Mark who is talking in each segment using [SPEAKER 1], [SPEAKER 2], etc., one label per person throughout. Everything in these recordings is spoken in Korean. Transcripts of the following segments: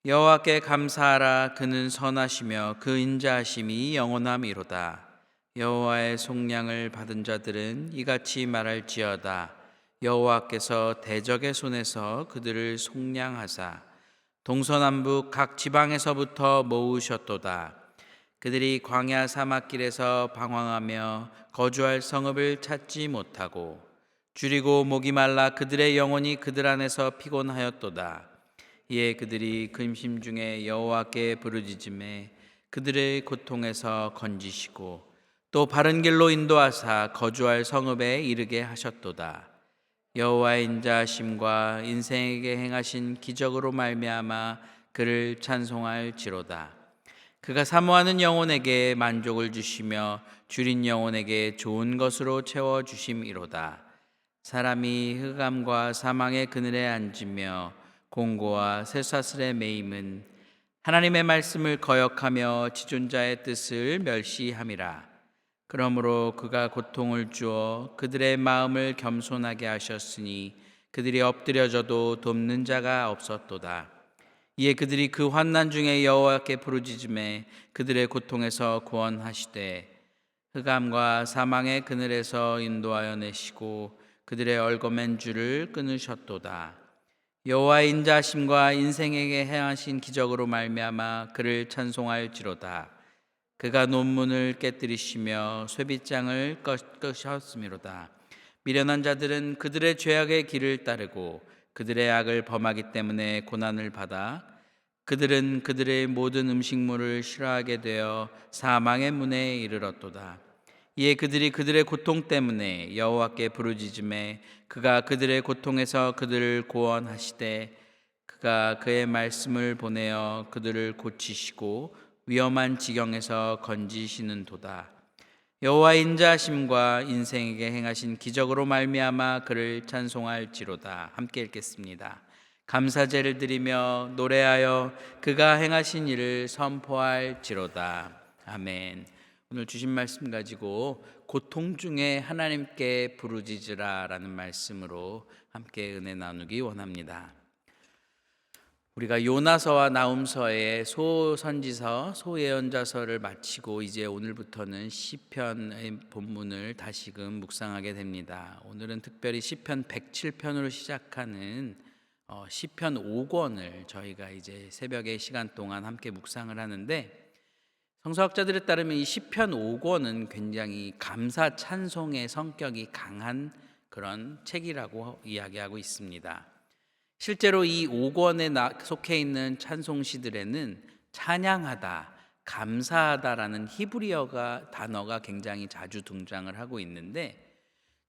[SPEAKER 1] 여호와께 감사하라. 그는 선하시며 그 인자하심이 영원함이로다. 여호와의 속량을 받은 자들은 이같이 말할지어다. 여호와께서 대적의 손에서 그들을 속량하사 동서남북 각 지방에서부터 모으셨도다. 그들이 광야 사막길에서 방황하며 거주할 성읍을 찾지 못하고 줄이고 목이 말라 그들의 영혼이 그들 안에서 피곤하였도다. 이에 그들이 근심 중에 여호와께 부르짖음에 그들의 고통에서 건지시고 또 바른 길로 인도하사 거주할 성읍에 이르게 하셨도다. 여호와의 인자하심과 인생에게 행하신 기적으로 말미암아 그를 찬송할지로다. 그가 사모하는 영혼에게 만족을 주시며 줄인 영혼에게 좋은 것으로 채워 주심이로다. 사람이 흑암과 사망의 그늘에 앉으며 공고와 쇠사슬에 매임은 하나님의 말씀을 거역하며 지존자의 뜻을 멸시함이라. 그러므로 그가 고통을 주어 그들의 마음을 겸손하게 하셨으니 그들이 엎드려져도 돕는 자가 없었도다. 이에 그들이 그 환난 중에 여호와께 부르짖음에 그들의 고통에서 구원하시되 흑암과 사망의 그늘에서 인도하여 내시고 그들의 얼거맨 줄을 끊으셨도다. 여호와의 인자하심과 인생에게 행하신 기적으로 말미암아 그를 찬송할지로다. 그가 논문을 깨뜨리시며 쇠빗장을 끄셨음이로다. 미련한 자들은 그들의 죄악의 길을 따르고 그들의 악을 범하기 때문에 고난을 받아 그들은 그들의 모든 음식물을 싫어하게 되어 사망의 문에 이르렀도다. 이에 그들이 그들의 고통 때문에 여호와께 부르짖음에 그가 그들의 고통에서 그들을 구원하시되 그가 그의 말씀을 보내어 그들을 고치시고 위험한 지경에서 건지시는도다. 여호와의 인자하심과 인생에게 행하신 기적으로 말미암아 그를 찬송할지로다. 함께 읽겠습니다. 감사제를 드리며 노래하여 그가 행하신 일을 선포할지로다. 아멘. 오늘 주신 말씀 가지고 고통 중에 하나님께 부르짖으라라는 말씀으로 함께 은혜 나누기 원합니다. 우리가 요나서와 나훔서의 소선지서, 소예언자서를 마치고 이제 오늘부터는 시편의 본문을 다시금 묵상하게 됩니다. 오늘은 특별히 시편 107편으로 시작하는 시편 5권을 저희가 이제 새벽의 시간 동안 함께 묵상을 하는데, 성서학자들에 따르면 이 시편 5권은 굉장히 감사 찬송의 성격이 강한 그런 책이라고 이야기하고 있습니다. 실제로 이 5권에 속해 있는 찬송시들에는 찬양하다, 감사하다라는 히브리어 단어가 굉장히 자주 등장을 하고 있는데,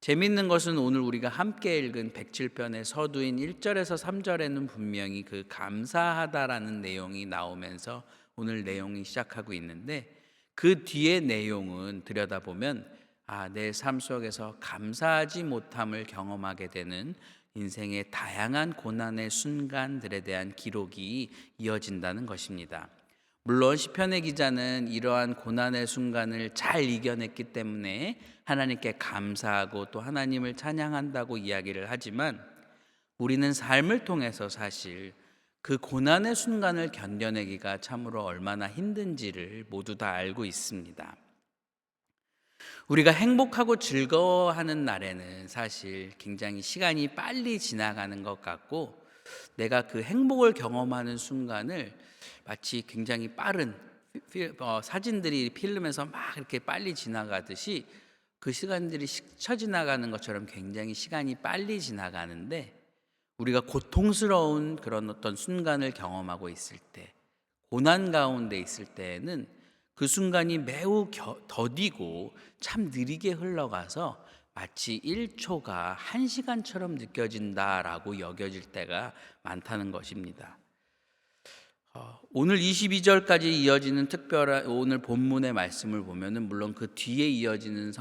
[SPEAKER 1] 재미있는 것은 오늘 우리가 함께 읽은 107편의 서두인 1절에서 3절에는 분명히 그 감사하다라는 내용이 나오면서 오늘 내용이 시작하고 있는데, 그 뒤의 내용은 들여다보면 내 삶 속에서 감사하지 못함을 경험하게 되는 인생의 다양한 고난의 순간들에 대한 기록이 이어진다는 것입니다. 물론 시편의 기자는 이러한 고난의 순간을 잘 이겨냈기 때문에 하나님께 감사하고 또 하나님을 찬양한다고 이야기를 하지만, 우리는 삶을 통해서 사실 그 고난의 순간을 견뎌내기가 참으로 얼마나 힘든지를 모두 다 알고 있습니다. 우리가 행복하고 즐거워하는 날에는 사실 굉장히 시간이 빨리 지나가는 것 같고, 내가 그 행복을 경험하는 순간을 마치 굉장히 빠른 사진들이 필름에서 막 이렇게 빨리 지나가듯이 그 시간들이 스쳐 지나가는 것처럼 굉장히 시간이 빨리 지나가는데, 우리가 고통스러운 그런 어떤 순간을 경험하고 있을 때, 고난 가운데 있을 때에는 그 순간이 매우 더디고 참 느리게 흘러가서 마치 1초가 1시간처럼 느껴진다라고 여겨질 때가 많다는 것입니다. 오늘 22절까지 이어지는 특별한 오늘 본문의 말씀을 보면은 물론 그 뒤에 이어지는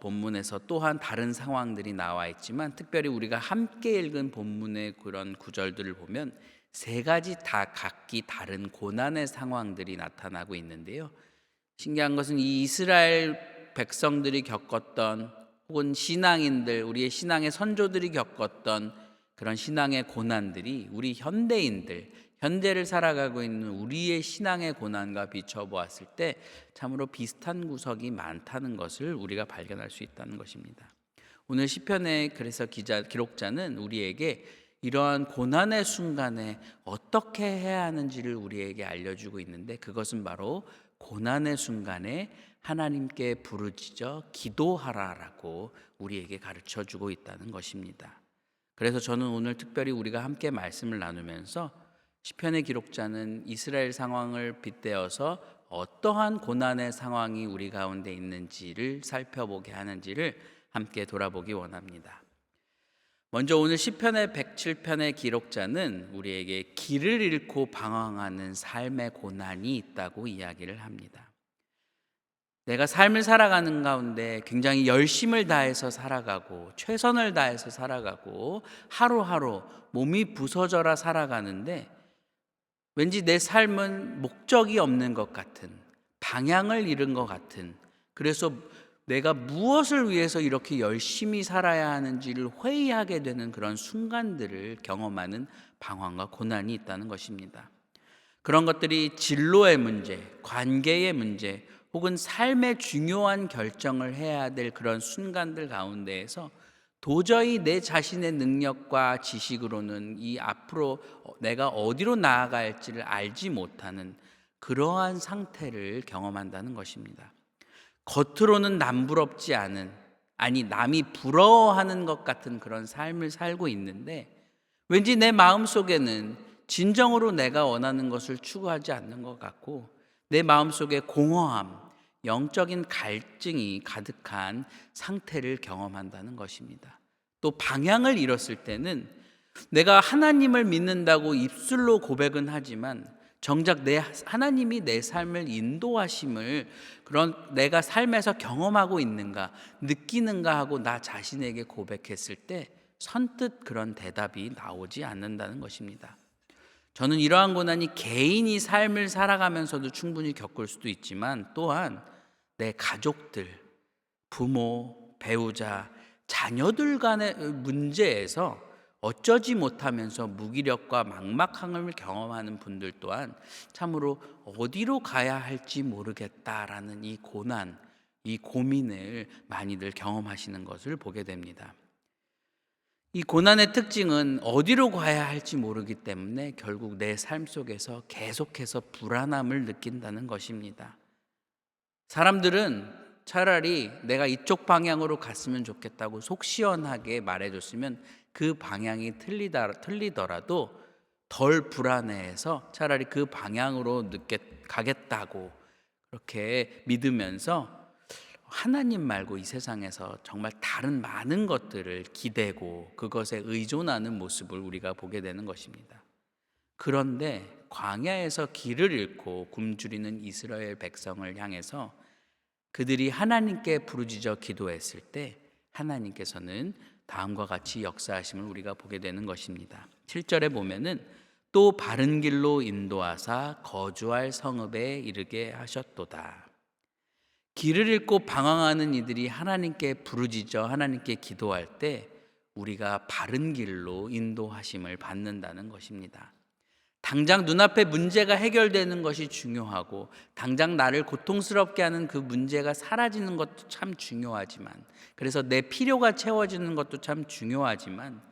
[SPEAKER 1] 본문에서 또한 다른 상황들이 나와 있지만, 특별히 우리가 함께 읽은 본문의 그런 구절들을 보면 세 가지 다 각기 다른 고난의 상황들이 나타나고 있는데요. 신기한 것은 이 이스라엘 백성들이 겪었던, 혹은 신앙인들, 우리의 신앙의 선조들이 겪었던 그런 신앙의 고난들이 우리 현대인들, 현대를 살아가고 있는 우리의 신앙의 고난과 비춰보았을 때 참으로 비슷한 구석이 많다는 것을 우리가 발견할 수 있다는 것입니다. 오늘 시편의 그래서 기록자는 우리에게 이러한 고난의 순간에 어떻게 해야 하는지를 우리에게 알려주고 있는데, 그것은 바로 고난의 순간에 하나님께 부르짖어 기도하라라고 우리에게 가르쳐주고 있다는 것입니다. 그래서 저는 오늘 특별히 우리가 함께 말씀을 나누면서 시편의 기록자는 이스라엘 상황을 빗대어서 어떠한 고난의 상황이 우리 가운데 있는지를 살펴보게 하는지를 함께 돌아보기 원합니다. 먼저 오늘 시편의 107편의 기록자는 우리에게 길을 잃고 방황하는 삶의 고난이 있다고 이야기를 합니다. 내가 삶을 살아가는 가운데 굉장히 열심을 다해서 살아가고 최선을 다해서 살아가고 하루하루 몸이 부서져라 살아가는데 왠지 내 삶은 목적이 없는 것 같은, 방향을 잃은 것 같은, 그래서 내가 무엇을 위해서 이렇게 열심히 살아야 하는지를 회의하게 되는 그런 순간들을 경험하는 방황과 고난이 있다는 것입니다. 그런 것들이 진로의 문제, 관계의 문제, 혹은 삶의 중요한 결정을 해야 될 그런 순간들 가운데에서 도저히 내 자신의 능력과 지식으로는 이 앞으로 내가 어디로 나아갈지를 알지 못하는 그러한 상태를 경험한다는 것입니다. 겉으로는 남부럽지 않은, 아니 남이 부러워하는 것 같은 그런 삶을 살고 있는데 왠지 내 마음속에는 진정으로 내가 원하는 것을 추구하지 않는 것 같고 내 마음속에 공허함, 영적인 갈증이 가득한 상태를 경험한다는 것입니다. 또 방향을 잃었을 때는 내가 하나님을 믿는다고 입술로 고백은 하지만 정작 하나님이 내 삶을 인도하심을 그런 내가 삶에서 경험하고 있는가, 느끼는가 하고 나 자신에게 고백했을 때 선뜻 그런 대답이 나오지 않는다는 것입니다. 저는 이러한 고난이 개인이 삶을 살아가면서도 충분히 겪을 수도 있지만 또한 내 가족들, 부모, 배우자, 자녀들 간의 문제에서 어쩌지 못하면서 무기력과 막막함을 경험하는 분들 또한 참으로 어디로 가야 할지 모르겠다라는 이 고난, 이 고민을 많이들 경험하시는 것을 보게 됩니다. 이 고난의 특징은 어디로 가야 할지 모르기 때문에 결국 내 삶 속에서 계속해서 불안함을 느낀다는 것입니다. 사람들은 차라리 내가 이쪽 방향으로 갔으면 좋겠다고 속 시원하게 말해줬으면 그 방향이 틀리더라도 덜 불안해해서 차라리 그 방향으로 가겠다고 그렇게 믿으면서 하나님 말고 이 세상에서 정말 다른 많은 것들을 기대고 그것에 의존하는 모습을 우리가 보게 되는 것입니다. 그런데 광야에서 길을 잃고 굶주리는 이스라엘 백성을 향해서 그들이 하나님께 부르짖어 기도했을 때 하나님께서는 다음과 같이 역사하심을 우리가 보게 되는 것입니다. 7절에 보면은 또 바른 길로 인도하사 거주할 성읍에 이르게 하셨도다. 길을 잃고 방황하는 이들이 하나님께 부르짖어 하나님께 기도할 때 우리가 바른 길로 인도하심을 받는다는 것입니다. 당장 눈앞에 문제가 해결되는 것이 중요하고 당장 나를 고통스럽게 하는 그 문제가 사라지는 것도 참 중요하지만, 그래서 내 필요가 채워지는 것도 참 중요하지만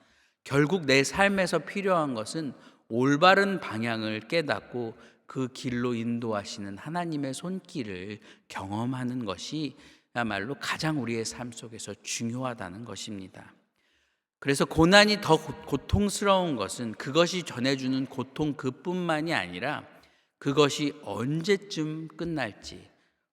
[SPEAKER 1] 결국 내 삶에서 필요한 것은 올바른 방향을 깨닫고 그 길로 인도하시는 하나님의 손길을 경험하는 것이 야말로 가장 우리의 삶 속에서 중요하다는 것입니다. 그래서 고난이 더 고통스러운 것은 그것이 전해주는 고통 그뿐만이 아니라 그것이 언제쯤 끝날지,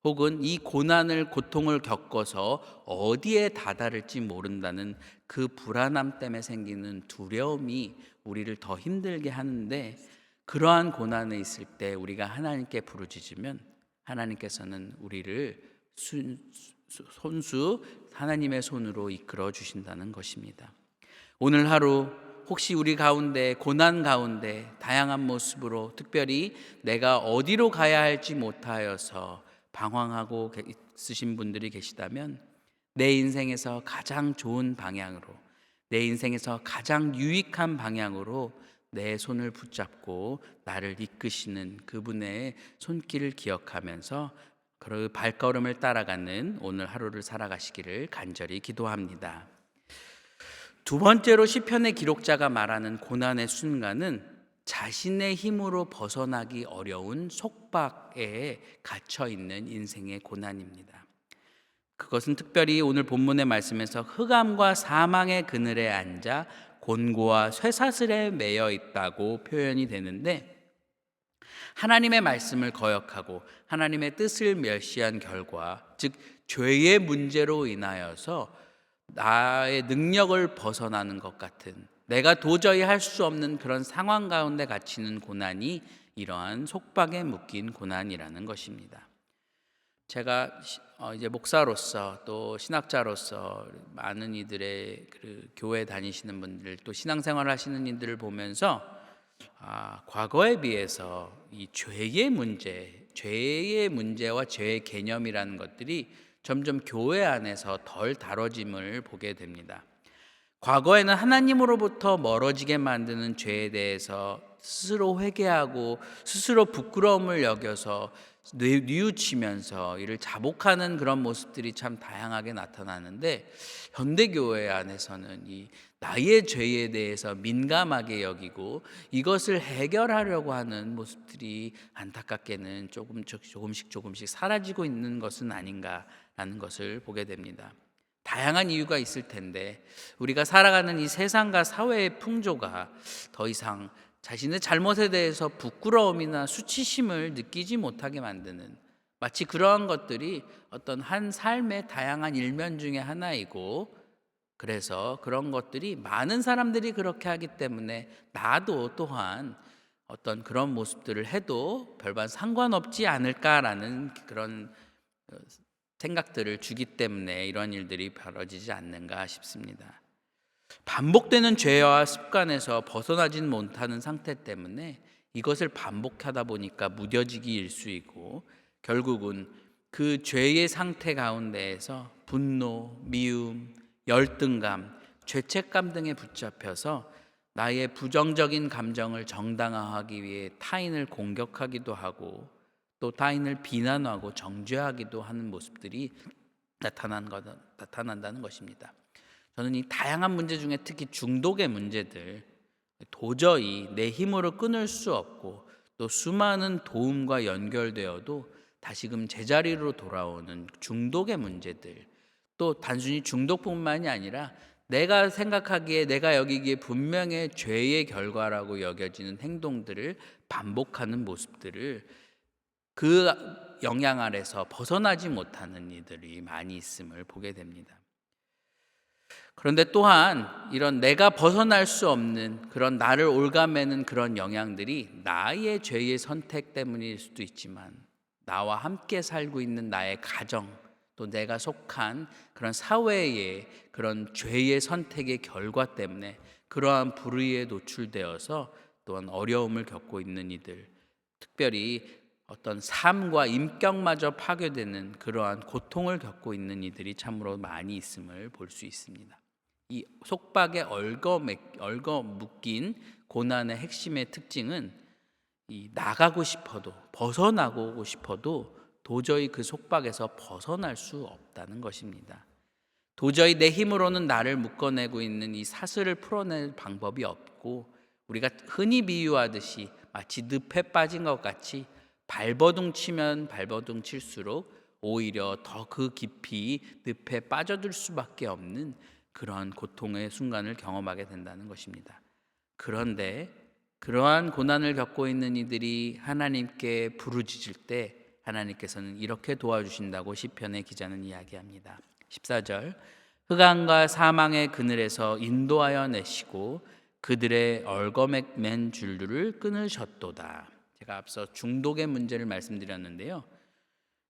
[SPEAKER 1] 혹은 이 고통을 겪어서 어디에 다다를지 모른다는 그 불안함 때문에 생기는 두려움이 우리를 더 힘들게 하는데, 그러한 고난에 있을 때 우리가 하나님께 부르짖으면 하나님께서는 우리를 하나님의 손으로 이끌어 주신다는 것입니다. 오늘 하루 혹시 우리 가운데 고난 가운데 다양한 모습으로 특별히 내가 어디로 가야 할지 못하여서 방황하고 있으신 분들이 계시다면 내 인생에서 가장 좋은 방향으로, 내 인생에서 가장 유익한 방향으로 내 손을 붙잡고 나를 이끄시는 그분의 손길을 기억하면서 그 발걸음을 따라가는 오늘 하루를 살아가시기를 간절히 기도합니다. 두 번째로 시편의 기록자가 말하는 고난의 순간은 자신의 힘으로 벗어나기 어려운 속박에 갇혀 있는 인생의 고난입니다. 그것은 특별히 오늘 본문의 말씀에서 흑암과 사망의 그늘에 앉아 곤고와 쇠사슬에 매여 있다고 표현이 되는데, 하나님의 말씀을 거역하고 하나님의 뜻을 멸시한 결과, 즉 죄의 문제로 인하여서 나의 능력을 벗어나는 것 같은, 내가 도저히 할 수 없는 그런 상황 가운데 갇히는 고난이 이러한 속박에 묶인 고난이라는 것입니다. 제가 이제 목사로서 또 신학자로서 많은 이들의 그 교회 다니시는 분들, 또 신앙생활 하시는 이들을 보면서 과거에 비해서 이 죄의 문제와 죄의 개념이라는 것들이 점점 교회 안에서 덜 다뤄짐을 보게 됩니다. 과거에는 하나님으로부터 멀어지게 만드는 죄에 대해서 스스로 회개하고 스스로 부끄러움을 여겨서 뉘우치면서 이를 자복하는 그런 모습들이 참 다양하게 나타나는데, 현대교회 안에서는 이 나의 죄에 대해서 민감하게 여기고 이것을 해결하려고 하는 모습들이 안타깝게는 조금씩 사라지고 있는 것은 아닌가라는 것을 보게 됩니다. 다양한 이유가 있을 텐데, 우리가 살아가는 이 세상과 사회의 풍조가 더 이상 자신의 잘못에 대해서 부끄러움이나 수치심을 느끼지 못하게 만드는, 마치 그러한 것들이 어떤 한 삶의 다양한 일면 중에 하나이고, 그래서 그런 것들이 많은 사람들이 그렇게 하기 때문에 나도 또한 어떤 그런 모습들을 해도 별반 상관없지 않을까라는 그런 생각들을 주기 때문에 이런 일들이 벌어지지 않는가 싶습니다. 반복되는 죄와 습관에서 벗어나진 못하는 상태 때문에 이것을 반복하다 보니까 무뎌지기 일쑤이고, 결국은 그 죄의 상태 가운데에서 분노, 미움, 열등감, 죄책감 등에 붙잡혀서 나의 부정적인 감정을 정당화하기 위해 타인을 공격하기도 하고, 또 타인을 비난하고 정죄하기도 하는 모습들이 나타난다는 것입니다. 저는 이 다양한 문제 중에 특히 중독의 문제들, 도저히 내 힘으로 끊을 수 없고 또 수많은 도움과 연결되어도 다시금 제자리로 돌아오는 중독의 문제들, 또 단순히 중독뿐만이 아니라 내가 생각하기에, 내가 여기기에 분명히 죄의 결과라고 여겨지는 행동들을 반복하는 모습들을, 그 영향 아래서 벗어나지 못하는 이들이 많이 있음을 보게 됩니다. 그런데 또한 이런 내가 벗어날 수 없는 그런 나를 올가매는 그런 영향들이 나의 죄의 선택 때문일 수도 있지만, 나와 함께 살고 있는 나의 가정, 또 내가 속한 그런 사회의 그런 죄의 선택의 결과 때문에 그러한 불의에 노출되어서 또한 어려움을 겪고 있는 이들, 특별히 어떤 삶과 인격마저 파괴되는 그러한 고통을 겪고 있는 이들이 참으로 많이 있음을 볼 수 있습니다. 이 속박에 얽어 묶인 고난의 핵심의 특징은 이 나가고 싶어도, 벗어나고 싶어도 도저히 그 속박에서 벗어날 수 없다는 것입니다. 도저히 내 힘으로는 나를 묶어내고 있는 이 사슬을 풀어낼 방법이 없고, 우리가 흔히 비유하듯이 마치 늪에 빠진 것 같이 발버둥 치면 발버둥 칠수록 오히려 더 그 깊이 늪에 빠져들 수밖에 없는 그러한 고통의 순간을 경험하게 된다는 것입니다. 그런데 그러한 고난을 겪고 있는 이들이 하나님께 부르짖을 때 하나님께서는 이렇게 도와주신다고 시편의 기자는 이야기합니다. 14절, 흑암과 사망의 그늘에서 인도하여 내시고 그들의 얽어맨 줄들을 끊으셨도다. 제가 앞서 중독의 문제를 말씀드렸는데요,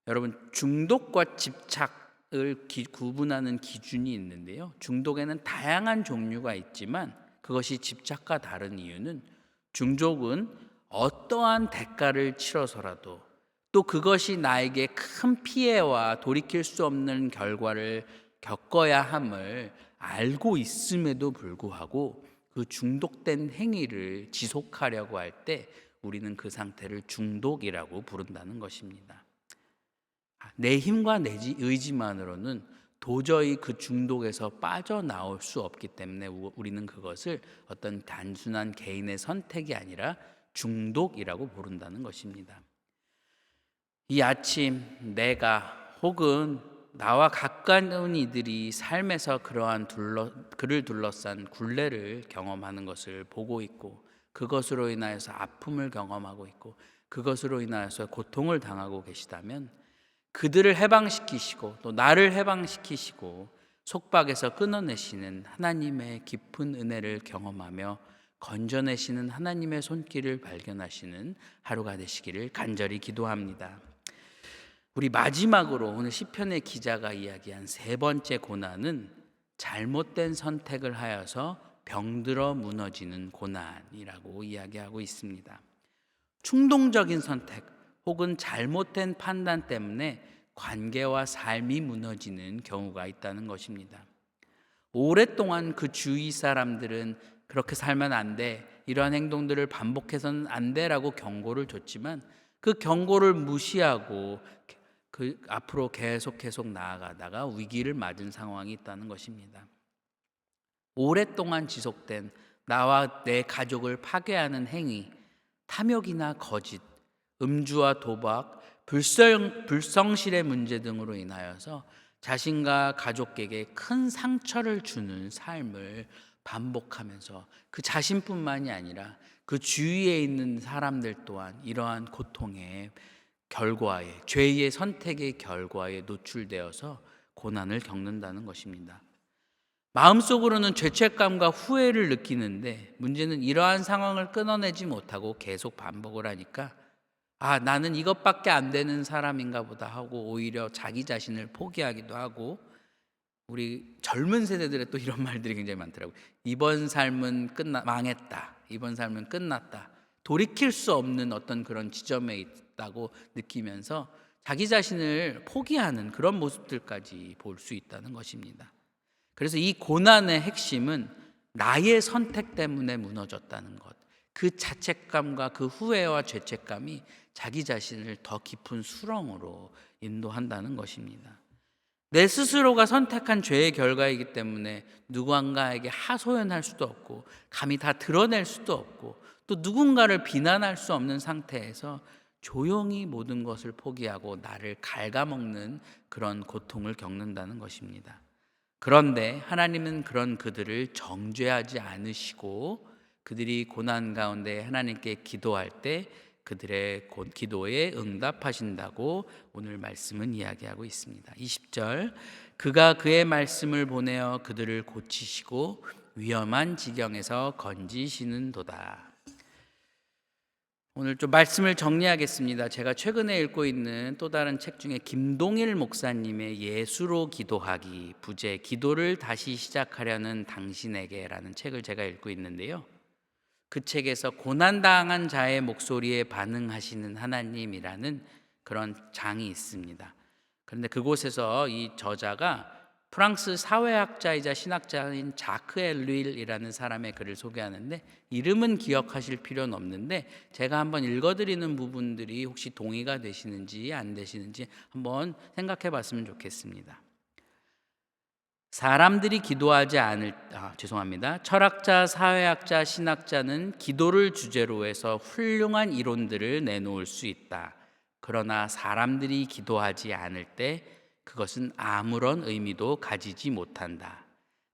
[SPEAKER 1] 여러분, 중독과 집착을 구분하는 기준이 있는데요, 중독에는 다양한 종류가 있지만 그것이 집착과 다른 이유는, 중독은 어떠한 대가를 치러서라도, 또 그것이 나에게 큰 피해와 돌이킬 수 없는 결과를 겪어야 함을 알고 있음에도 불구하고 그 중독된 행위를 지속하려고 할 때 우리는 그 상태를 중독이라고 부른다는 것입니다. 내 힘과 내 의지만으로는 도저히 그 중독에서 빠져나올 수 없기 때문에 우리는 그것을 어떤 단순한 개인의 선택이 아니라 중독이라고 부른다는 것입니다. 이 아침 내가 혹은 나와 가까운 이들이 삶에서 그러한 그를 둘러싼 굴레를 경험하는 것을 보고 있고, 그것으로 인하여서 아픔을 경험하고 있고, 그것으로 인하여서 고통을 당하고 계시다면 그들을 해방시키시고 또 나를 해방시키시고 속박에서 끊어내시는 하나님의 깊은 은혜를 경험하며 건져내시는 하나님의 손길을 발견하시는 하루가 되시기를 간절히 기도합니다. 우리 마지막으로 오늘 시편의 기자가 이야기한 세 번째 고난은 잘못된 선택을 하여서 병들어 무너지는 고난이라고 이야기하고 있습니다. 충동적인 선택 혹은 잘못된 판단 때문에 관계와 삶이 무너지는 경우가 있다는 것입니다. 오랫동안 그 주위 사람들은 그렇게 살면 안 돼, 이러한 행동들을 반복해서는 안 돼라고 경고를 줬지만 그 경고를 무시하고 그 앞으로 계속 나아가다가 위기를 맞은 상황이 있다는 것입니다. 오랫동안 지속된 나와 내 가족을 파괴하는 행위, 탐욕이나 거짓, 음주와 도박, 불성실의 문제 등으로 인하여서 자신과 가족에게 큰 상처를 주는 삶을 반복하면서 그 자신뿐만이 아니라 그 주위에 있는 사람들 또한 이러한 고통의 결과에, 죄의 선택의 결과에 노출되어서 고난을 겪는다는 것입니다. 마음속으로는 죄책감과 후회를 느끼는데 문제는 이러한 상황을 끊어내지 못하고 계속 반복을 하니까 나는 이것밖에 안 되는 사람인가 보다 하고 오히려 자기 자신을 포기하기도 하고, 우리 젊은 세대들의 또 이런 말들이 굉장히 많더라고요. 이번 삶은 망했다. 이번 삶은 끝났다. 돌이킬 수 없는 어떤 그런 지점에 있다고 느끼면서 자기 자신을 포기하는 그런 모습들까지 볼 수 있다는 것입니다. 그래서 이 고난의 핵심은 나의 선택 때문에 무너졌다는 것, 그 자책감과 그 후회와 죄책감이 자기 자신을 더 깊은 수렁으로 인도한다는 것입니다. 내 스스로가 선택한 죄의 결과이기 때문에 누군가에게 하소연할 수도 없고 감히 다 드러낼 수도 없고 또 누군가를 비난할 수 없는 상태에서 조용히 모든 것을 포기하고 나를 갉아먹는 그런 고통을 겪는다는 것입니다. 그런데 하나님은 그런 그들을 정죄하지 않으시고 그들이 고난 가운데 하나님께 기도할 때 그들의 기도에 응답하신다고 오늘 말씀은 이야기하고 있습니다. 20절, 그가 그의 말씀을 보내어 그들을 고치시고 위험한 지경에서 건지시는도다. 오늘 좀 말씀을 정리하겠습니다. 제가 최근에 읽고 있는 또 다른 책 중에 김동일 목사님의 예수로 기도하기, 부제 기도를 다시 시작하려는 당신에게라는 책을 제가 읽고 있는데요. 그 책에서 고난당한 자의 목소리에 반응하시는 하나님이라는 그런 장이 있습니다. 그런데 그곳에서 이 저자가 프랑스 사회학자이자 신학자인 자크 엘윌이라는 사람의 글을 소개하는데, 이름은 기억하실 필요는 없는데 제가 한번 읽어드리는 부분들이 혹시 동의가 되시는지 안 되시는지 한번 생각해 봤으면 좋겠습니다. 사람들이 기도하지 않을 철학자, 사회학자, 신학자는 기도를 주제로 해서 훌륭한 이론들을 내놓을 수 있다. 그러나 사람들이 기도하지 않을 때 그것은 아무런 의미도 가지지 못한다.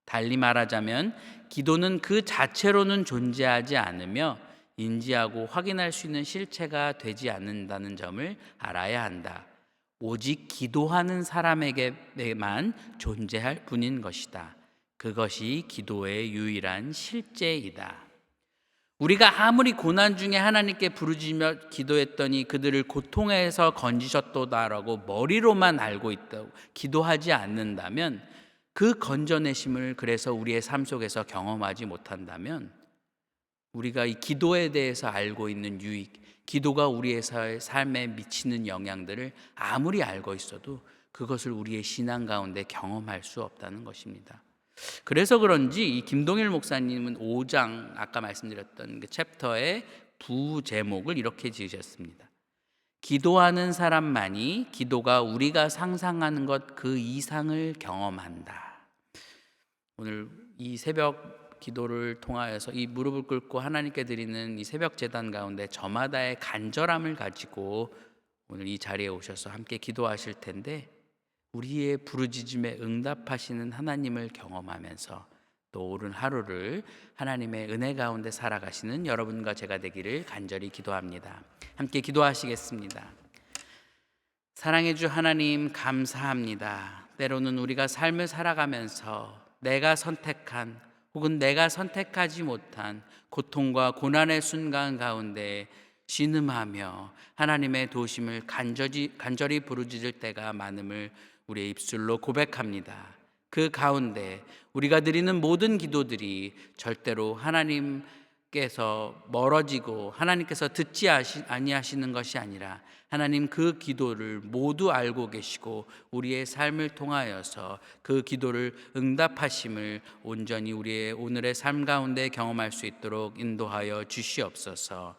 [SPEAKER 1] 달리 말하자면 기도는 그 자체로는 존재하지 않으며 인지하고 확인할 수 있는 실체가 되지 않는다는 점을 알아야 한다. 오직 기도하는 사람에게만 존재할 뿐인 것이다. 그것이 기도의 유일한 실제이다. 우리가 아무리 고난 중에 하나님께 부르짖으며 기도했더니 그들을 고통에서 건지셨도다라고 머리로만 알고 있다고 기도하지 않는다면, 그 건져내심을 그래서 우리의 삶 속에서 경험하지 못한다면, 우리가 이 기도에 대해서 알고 있는 유익, 기도가 우리의 삶에 미치는 영향들을 아무리 알고 있어도 그것을 우리의 신앙 가운데 경험할 수 없다는 것입니다. 그래서 그런지 이 김동일 목사님은 5장 아까 말씀드렸던 그 챕터의 부제목을 이렇게 지으셨습니다. 기도하는 사람만이 기도가 우리가 상상하는 것 그 이상을 경험한다. 오늘 이 새벽 기도를 통하여서 이 무릎을 꿇고 하나님께 드리는 이 새벽 제단 가운데 저마다의 간절함을 가지고 오늘 이 자리에 오셔서 함께 기도하실 텐데, 우리의 부르짖음에 응답하시는 하나님을 경험하면서 또 오른 하루를 하나님의 은혜 가운데 살아가시는 여러분과 제가 되기를 간절히 기도합니다. 함께 기도하시겠습니다. 사랑해 주 하나님, 감사합니다. 때로는 우리가 삶을 살아가면서 내가 선택한 혹은 내가 선택하지 못한 고통과 고난의 순간 가운데 신음하며 하나님의 도우심을 간절히 부르짖을 때가 많음을 우리의 입술로 고백합니다. 그 가운데 우리가 드리는 모든 기도들이 절대로 하나님께서 멀어지고 하나님께서 듣지 아니하시는 것이 아니라 하나님 그 기도를 모두 알고 계시고 우리의 삶을 통하여서 그 기도를 응답하심을 온전히 우리의 오늘의 삶 가운데 경험할 수 있도록 인도하여 주시옵소서.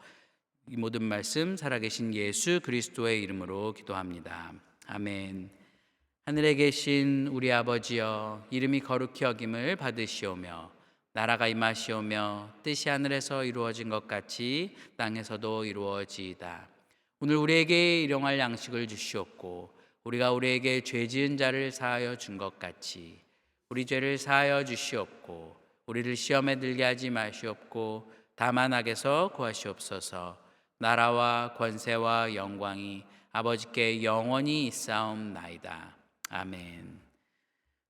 [SPEAKER 1] 이 모든 말씀 살아계신 예수 그리스도의 이름으로 기도합니다. 아멘. 하늘에 계신 우리 아버지여, 이름이 거룩히 여김을 받으시오며 나라가 임하시오며 뜻이 하늘에서 이루어진 것 같이 땅에서도 이루어지이다. 오늘 우리에게 일용할 양식을 주시옵고 우리가 우리에게 죄 지은 자를 사하여 준 것 같이 우리 죄를 사하여 주시옵고 우리를 시험에 들게 하지 마시옵고 다만 악에서 구하시옵소서. 나라와 권세와 영광이 아버지께 영원히 있사옵나이다. 아멘.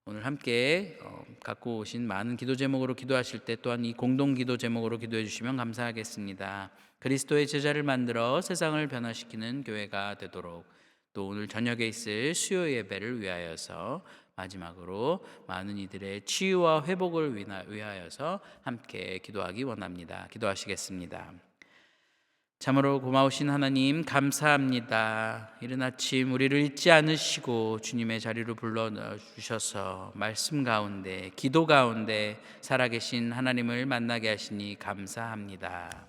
[SPEAKER 1] 오늘 함께 갖고 오신 많은 기도 제목으로 기도하실 때 또한 이 공동 기도 제목으로 기도해 주시면 감사하겠습니다. 그리스도의 제자를 만들어 세상을 변화시키는 교회가 되도록, 또 오늘 저녁에 있을 수요 예배를 위하여서 마지막으로 많은 이들의 치유와 회복을 위하여서 함께 기도하기 원합니다. 기도하시겠습니다. 참으로 고마우신 하나님, 감사합니다. 이른 아침 우리를 잊지 않으시고 주님의 자리로 불러주셔서 말씀 가운데 기도 가운데 살아계신 하나님을 만나게 하시니 감사합니다.